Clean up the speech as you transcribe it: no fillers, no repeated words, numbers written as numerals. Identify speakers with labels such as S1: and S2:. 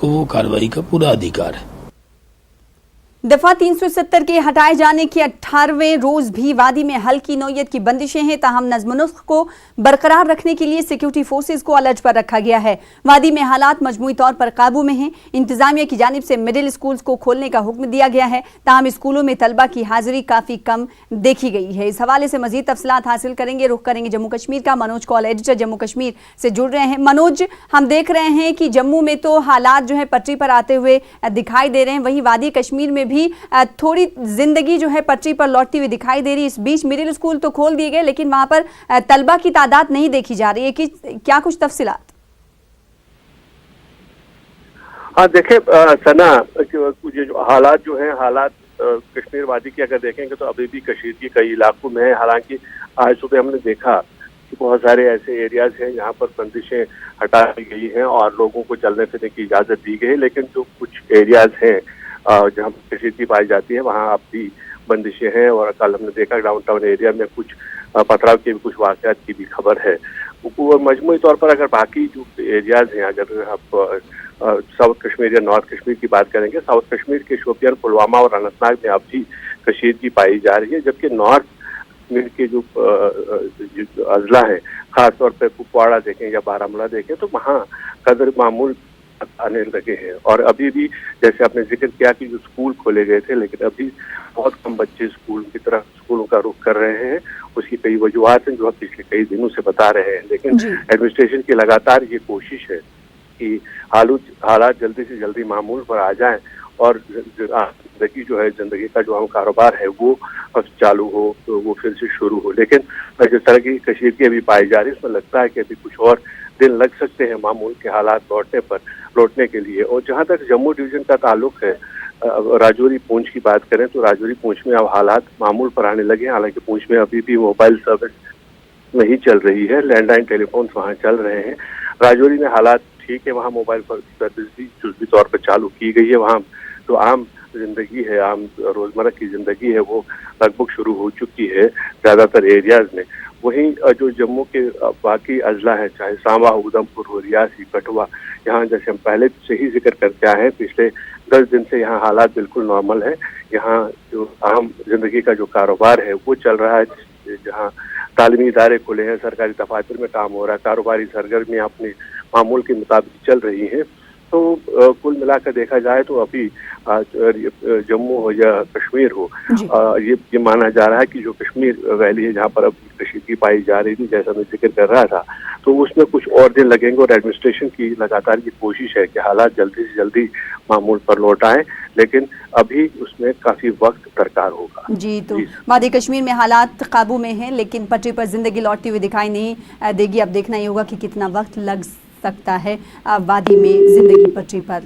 S1: को वो कार्रवाई का पूरा अधिकार है।
S2: दफा 370 के हटाए जाने के 18वें रोज भी वादी में हल्की नौयत की बंदिशें हैं, ताहम नज़्म-ओ-नस्क को बरकरार रखने के लिए सिक्योरिटी फोर्सेज को अलर्ट पर रखा गया है। वादी में हालात मजमूई तौर पर काबू में हैं। इंतजामिया की जानिब से मिडिल स्कूल्स को खोलने का हुक्म दिया गया है, ताहम स्कूलों में तलबा की हाजिरी काफ़ी कम देखी गई है। इस हवाले से मजीद तफसीलात हासिल करेंगे। रुख करेंगे जम्मू कश्मीर का। मनोज कॉल एडिटर जम्मू कश्मीर से जुड़ रहे हैं। मनोज, हम देख रहे हैं कि जम्मू में तो हालात जो है पटरी पर आते हुए दिखाई दे रहे हैं, वहीं वादी कश्मीर में भी थोड़ी जिंदगी जो है पटरी पर लौटती हुई दिखाई दे रही है। इस बीच मिडिल स्कूल तो खोल दिए गए, लेकिन वहां पर तलबा की तादाद नहीं देखी जा रही है कि क्या कुछ तफसीलात?
S3: हाँ, देखें सना, ये जो हालात हालात कश्मीर वादी की अगर देखेंगे तो अभी भी कश्मीर के कई इलाकों में है। हालांकि आज सुबह हमने देखा कि बहुत सारे ऐसे एरियाज हैं जहाँ पर बंदिशें हटा दी गई हैं और लोगों को चलने फिरने की इजाज़त दी गई है, लेकिन जो कुछ एरियाज हैं जहाँ कशीदगी पाई जाती है वहाँ अब भी बंदिशें हैं। और कल हमने देखा डाउन टाउन एरिया में कुछ पथराव के भी कुछ वाक़यात की भी खबर है। मजमूई तौर पर अगर बाकी जो एरियाज हैं, अगर आप साउथ कश्मीर या नॉर्थ कश्मीर की बात करेंगे, साउथ कश्मीर के शोपियान, पुलवामा और अनंतनाग में अब भी कशीदगी पाई जा रही है, जबकि नॉर्थ कश्मीर के जो अजला है, खासतौर पर कुपवाड़ा देखें या बारामूला देखें, तो वहाँ कदर मामूल आने लगे हैं। और अभी भी जैसे आपने जिक्र किया कि जो स्कूल खोले गए थे, लेकिन अभी बहुत कम बच्चे स्कूलों का रुख कर रहे हैं। उसकी कई वजूहात हैं जो हम पिछले कई दिनों से बता रहे हैं, लेकिन एडमिनिस्ट्रेशन की लगातार ये कोशिश है कि हालात जल्दी से जल्दी मामूल पर आ जाएं और जिंदगी का जो हम कारोबार है वो चालू हो, तो वो फिर से शुरू हो। लेकिन जिस तरह की कशीदगी अभी पाई जा रही है, इसमें लगता है कि अभी कुछ और दिन लग सकते हैं मामूल के हालात लौटने के लिए। और जहाँ तक जम्मू डिवीजन का ताल्लुक है, राजौरी पूंछ की बात करें तो राजौरी पूंछ में अब हालात मामूल पर आने लगे हैं। हालांकि पूंछ में अभी भी मोबाइल सर्विस नहीं चल रही है, लैंडलाइन टेलीफोन वहाँ चल रहे हैं। राजौरी में हालात ठीक है, वहाँ मोबाइल सर्विस भी जुज़वी तौर पर चालू की गई है। वहाँ जो आम जिंदगी है, आम रोजमर्रा की जिंदगी है, वो लगभग शुरू हो चुकी है ज़्यादातर एरियाज में। वहीं जो जम्मू के बाकी अजला है, चाहे सांबा, उधमपुर हो, रियासी, कठुआ, यहाँ जैसे हम पहले से ही जिक्र करते आए हैं, पिछले 10 दिन से यहाँ हालात बिल्कुल नॉर्मल है। यहाँ जो आम जिंदगी का जो कारोबार है वो चल रहा है, जहाँ तालीमी इदारे खुले हैं, सरकारी दफातर में काम हो रहा है, कारोबारी सरगर्मियाँ अपने मामूल के मुताबिक चल रही हैं। तो कुल मिलाकर देखा जाए तो अभी जम्मू हो या कश्मीर हो, ये माना जा रहा है कि जो कश्मीर वैली है जहाँ पर अब कशीदगी पाई जा रही थी, जैसा मैं जिक्र कर रहा था, तो उसमें कुछ और दिन लगेंगे। और एडमिनिस्ट्रेशन की लगातार ये कोशिश है कि हालात जल्दी से जल्दी मामूल पर लौट आए, लेकिन अभी उसमें काफ़ी वक्त दरकार होगा।
S2: जी, तो वादी कश्मीर में हालात काबू में हैं, लेकिन पटरी पर जिंदगी लौटती हुई दिखाई नहीं देगी। अब देखना ही होगा कि कितना वक्त लग सकता है वादी में जिंदगी पटरी पर